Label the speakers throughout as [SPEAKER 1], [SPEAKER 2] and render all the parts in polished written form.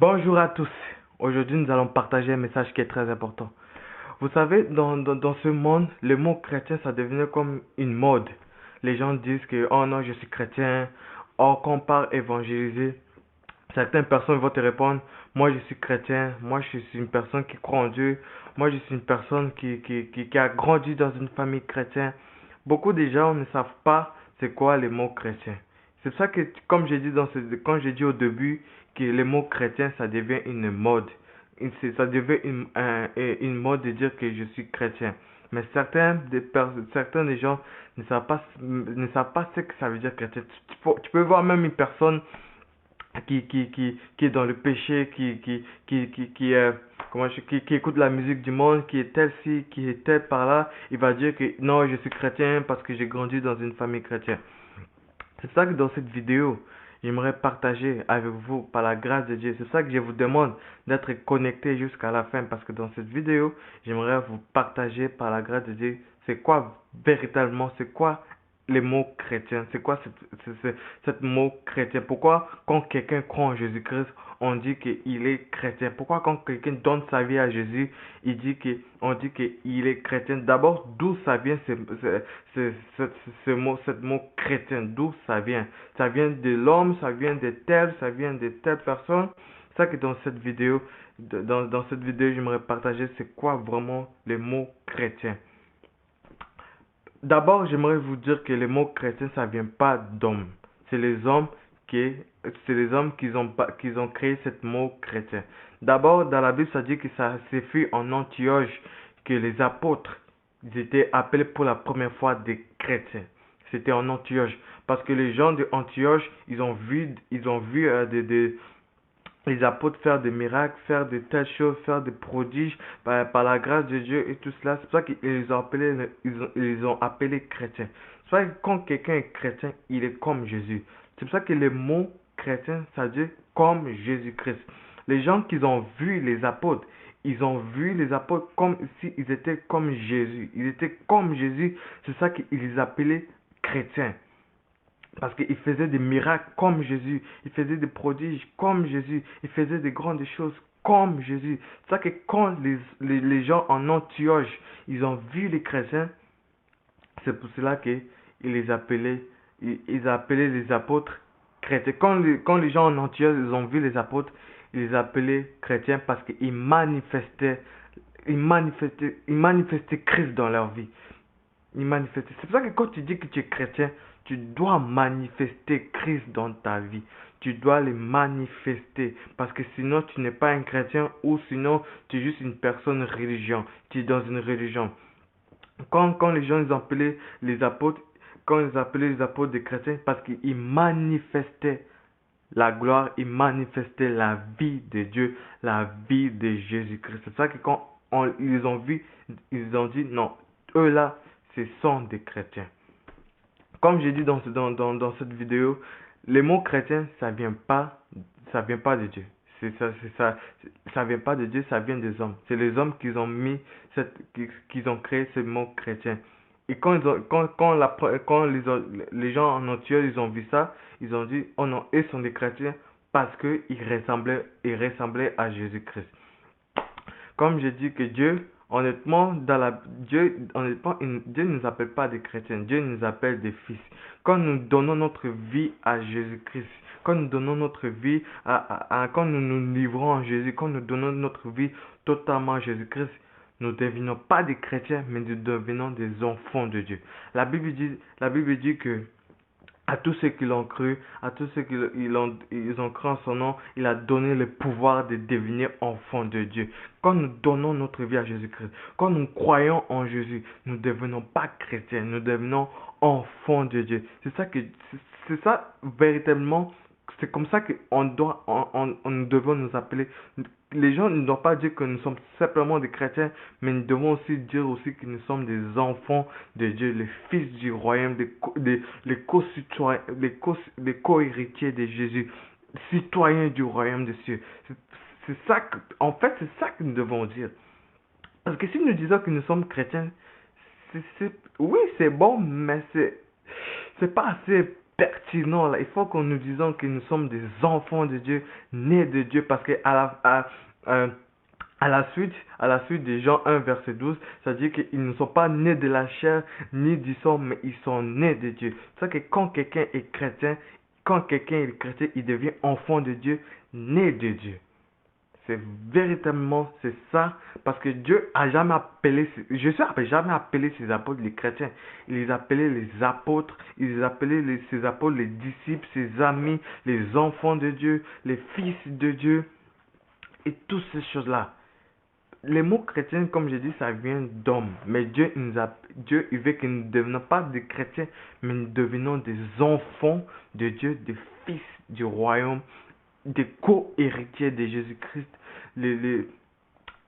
[SPEAKER 1] Bonjour à tous. Aujourd'hui, nous allons partager un message qui est très important. Vous savez, dans ce monde, le mot chrétien, ça devient comme une mode. Les gens disent que, oh non, je suis chrétien. Or, quand on parle évangéliser, certaines personnes vont te répondre, moi je suis chrétien, moi je suis une personne qui croit en Dieu, moi je suis une personne qui a grandi dans une famille chrétienne. Beaucoup de gens ne savent pas c'est quoi les mots chrétiens. C'est pour ça que, comme j'ai dit quand j'ai dit au début que les mots chrétiens ça devient une mode. Ça devient une mode de dire que je suis chrétien. Mais certains des gens ne savent pas ce que ça veut dire chrétien. Tu peux voir même une personne qui est dans le péché, qui écoute la musique du monde, qui est tel ci, qui est tel par là, il va dire que non, je suis chrétien parce que j'ai grandi dans une famille chrétienne. C'est ça que dans cette vidéo, j'aimerais partager avec vous par la grâce de Dieu. C'est ça que je vous demande d'être connecté jusqu'à la fin parce que dans cette vidéo, j'aimerais vous partager par la grâce de Dieu c'est quoi véritablement, c'est quoi les mots chrétiens, c'est quoi cette mot chrétien. Pourquoi quand quelqu'un croit en Jésus-Christ, on dit qu'il est chrétien. Pourquoi quand quelqu'un donne sa vie à Jésus, on dit qu'il est chrétien. D'abord, d'où ça vient cette mot chrétien, d'où ça vient? Ça vient de l'homme, ça vient de telle personne. C'est ça que dans cette vidéo, j'aimerais partager c'est quoi vraiment les mots chrétiens. D'abord, j'aimerais vous dire que les mots chrétiens, ça vient pas d'hommes. C'est les hommes qui, c'est les hommes qui ont créé ce mot chrétien. D'abord, dans la Bible, ça dit que ça s'est fait en Antioche que les apôtres ils étaient appelés pour la première fois des chrétiens. C'était en Antioche. Parce que les gens de Antioche, ils ont vu les apôtres faire des miracles, faire de telles choses, faire des prodiges par la grâce de Dieu et tout cela. C'est pour ça qu'ils les ont appelés, ils ont appelé chrétiens. C'est pour ça que quand quelqu'un est chrétien, il est comme Jésus. C'est pour ça que le mot chrétien, ça dit comme Jésus-Christ. Les gens qui ont vu les apôtres, ils ont vu les apôtres comme s'ils étaient comme Jésus. Ils étaient comme Jésus. C'est ça qu'ils les appelaient chrétiens. Parce qu'il faisait des miracles comme Jésus. Il faisait des prodiges comme Jésus. Il faisait des grandes choses comme Jésus. C'est ça que quand les gens en Antioche, ils ont vu les chrétiens, c'est pour cela qu'ils les appelaient, ils appelaient les apôtres chrétiens. Quand les gens en Antioche, ils ont vu les apôtres, ils les appelaient chrétiens parce qu'ils manifestaient Christ dans leur vie. C'est pour ça que quand tu dis que tu es chrétien, tu dois manifester Christ dans ta vie. Tu dois le manifester. Parce que sinon, tu n'es pas un chrétien ou sinon, tu es juste une personne religion. Tu es dans une religion. Quand les gens ils appelaient les apôtres, quand ils appelaient les apôtres des chrétiens, parce qu'ils manifestaient la gloire, ils manifestaient la vie de Dieu, la vie de Jésus-Christ. C'est ça que quand ils ont vu, ils ont dit non, eux là, ce sont des chrétiens. Comme j'ai dit dans cette vidéo, les mots chrétiens, ça vient pas de Dieu. Ça vient pas de Dieu, ça vient des hommes. C'est les hommes qui ont créé ce mot chrétien. Et quand les gens en Antioche, ils ont vu ça, ils ont dit, oh non, ils sont des chrétiens parce qu'ils ressemblaient à Jésus-Christ. Comme je dis que Dieu, honnêtement, Dieu ne nous appelle pas des chrétiens, Dieu nous appelle des fils. Quand nous donnons notre vie à Jésus-Christ, quand nous donnons notre vie quand nous nous livrons à Jésus, quand nous donnons notre vie totalement à Jésus-Christ, nous ne devenons pas des chrétiens, mais nous devenons des enfants de Dieu. La Bible dit que à tous ceux qui l'ont cru, à tous ceux qui ils ont cru en son nom, il a donné le pouvoir de devenir enfants de Dieu. Quand nous donnons notre vie à Jésus-Christ, quand nous croyons en Jésus, nous ne devenons pas chrétiens, nous devenons enfants de Dieu. C'est ça véritablement, c'est comme ça que nous devons nous appeler. Les gens ne doivent pas dire que nous sommes simplement des chrétiens, mais nous devons aussi dire aussi que nous sommes des enfants de Dieu, les fils du royaume, les co-citoyens, les co-héritiers de Jésus, citoyens du royaume des cieux. En fait, c'est ça que nous devons dire. Parce que si nous disons que nous sommes chrétiens, oui, c'est bon, mais c'est pas assez pertinent là. Il faut que nous disons que nous sommes des enfants de Dieu, nés de Dieu, parce que à la suite de Jean 1, verset 12, ça dit qu'ils ne sont pas nés de la chair ni du sang, mais ils sont nés de Dieu. C'est ça que quand quelqu'un est chrétien, il devient enfant de Dieu, né de Dieu. C'est véritablement, c'est ça, parce que Dieu a jamais appelé, Jésus n'a jamais appelé ses apôtres les chrétiens. Il les appelait les apôtres, il les appelait ses apôtres les disciples, ses amis, les enfants de Dieu, les fils de Dieu, et toutes ces choses-là. Les mots chrétiens, comme j'ai dit, ça vient d'hommes. Mais Dieu, il veut que nous ne devenions pas des chrétiens, mais nous devenons des enfants de Dieu, des fils du royaume, des co-héritiers de Jésus-Christ.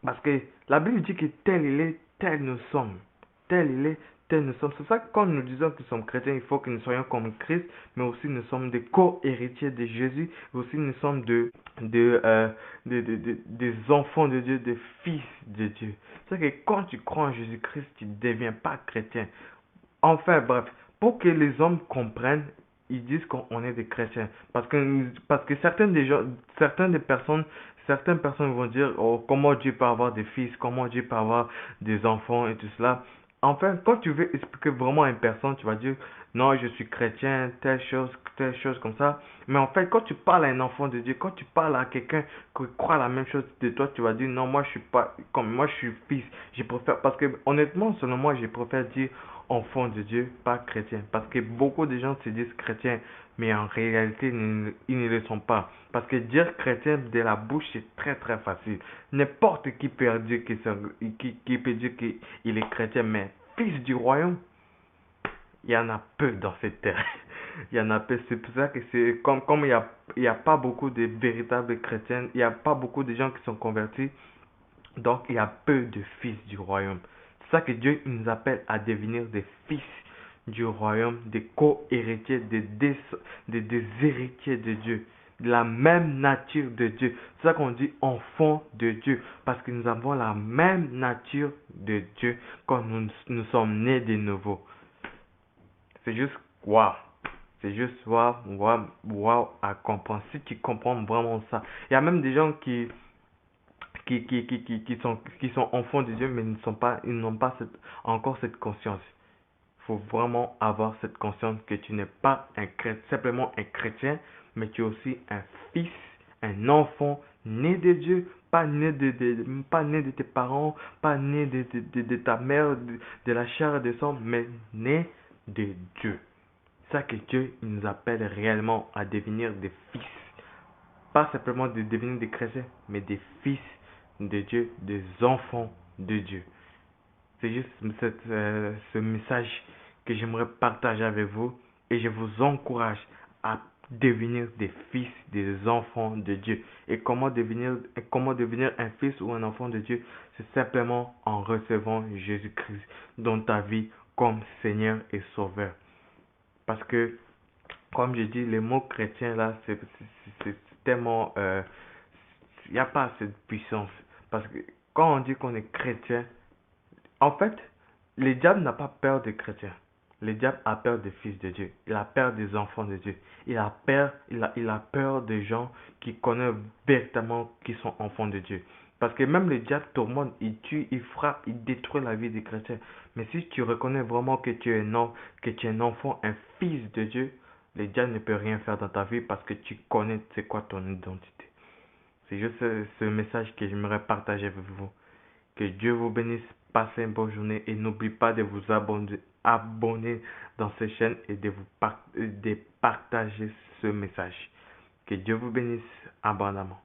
[SPEAKER 1] Parce que la Bible dit que tel il est, tel nous sommes. Tel il est, tel nous sommes. C'est ça que quand nous disons que nous sommes chrétiens, il faut que nous soyons comme Christ, mais aussi nous sommes des co-héritiers de Jésus, mais aussi nous sommes des enfants de Dieu, des fils de Dieu. C'est que quand tu crois en Jésus-Christ, tu ne deviens pas chrétien. Enfin, bref, pour que les hommes comprennent, ils disent qu'on est des chrétiens. Parce que certaines personnes vont dire, oh, comment Dieu peut avoir des fils, comment Dieu peut avoir des enfants et tout cela. Enfin, quand tu veux expliquer vraiment à une personne, tu vas dire, non, je suis chrétien, telle chose comme ça. Mais en fait, quand tu parles à un enfant de Dieu, quand tu parles à quelqu'un qui croit la même chose de toi, tu vas dire, non, moi je suis pas, comme moi je suis fils. Je préfère, parce que honnêtement, selon moi, je préfère dire enfant de Dieu, pas chrétien. Parce que beaucoup de gens se disent chrétiens, mais en réalité, ils ne le sont pas. Parce que dire chrétien de la bouche, c'est très très facile. N'importe qui peut dire qui peut dire qu'il est chrétien, mais fils du royaume, il y en a peu dans cette terre. Il y en a peu. C'est pour ça que c'est comme il y a pas beaucoup de véritables chrétiens, il n'y a pas beaucoup de gens qui sont convertis, donc il y a peu de fils du royaume. C'est ça que Dieu nous appelle à devenir des fils du royaume, des co-héritiers, des héritiers de Dieu, de la même nature de Dieu. C'est ça qu'on dit enfants de Dieu, parce que nous avons la même nature de Dieu quand nous sommes nés de nouveau. C'est juste waouh. C'est juste waouh, waouh, waouh à comprendre. Si tu comprends vraiment ça. Il y a même des gens qui sont enfants de Dieu, mais ils n'ont pas encore cette conscience. Il faut vraiment avoir cette conscience que tu n'es pas simplement un chrétien, mais tu es aussi un fils, un enfant né de Dieu, pas né de tes parents, pas né de ta mère, de la chair et de sang, mais né de Dieu. C'est ça que Dieu nous appelle réellement à devenir des fils. Pas simplement de devenir des chrétiens, mais des fils de Dieu, des enfants de Dieu. C'est juste ce message que j'aimerais partager avec vous et je vous encourage à devenir des fils, des enfants de Dieu. Et comment devenir un fils ou un enfant de Dieu? C'est simplement en recevant Jésus-Christ dans ta vie comme Seigneur et Sauveur. Parce que, comme je dis, les mots chrétiens là, c'est tellement... il n'y a pas assez de puissance. Parce que quand on dit qu'on est chrétien, en fait, le diable n'a pas peur des chrétiens. Le diable a peur des fils de Dieu. Il a peur des enfants de Dieu. Il a peur des gens qui connaissent véritablement qui sont enfants de Dieu. Parce que même le diable tourmente, il tue, il frappe, il détruit la vie des chrétiens. Mais si tu reconnais vraiment que tu es un enfant, un fils de Dieu, le diable ne peut rien faire dans ta vie parce que tu connais c'est quoi ton identité. C'est juste ce message que j'aimerais partager avec vous. Que Dieu vous bénisse, passez une bonne journée et n'oubliez pas de vous abonner dans cette chaîne et de partager ce message. Que Dieu vous bénisse abondamment.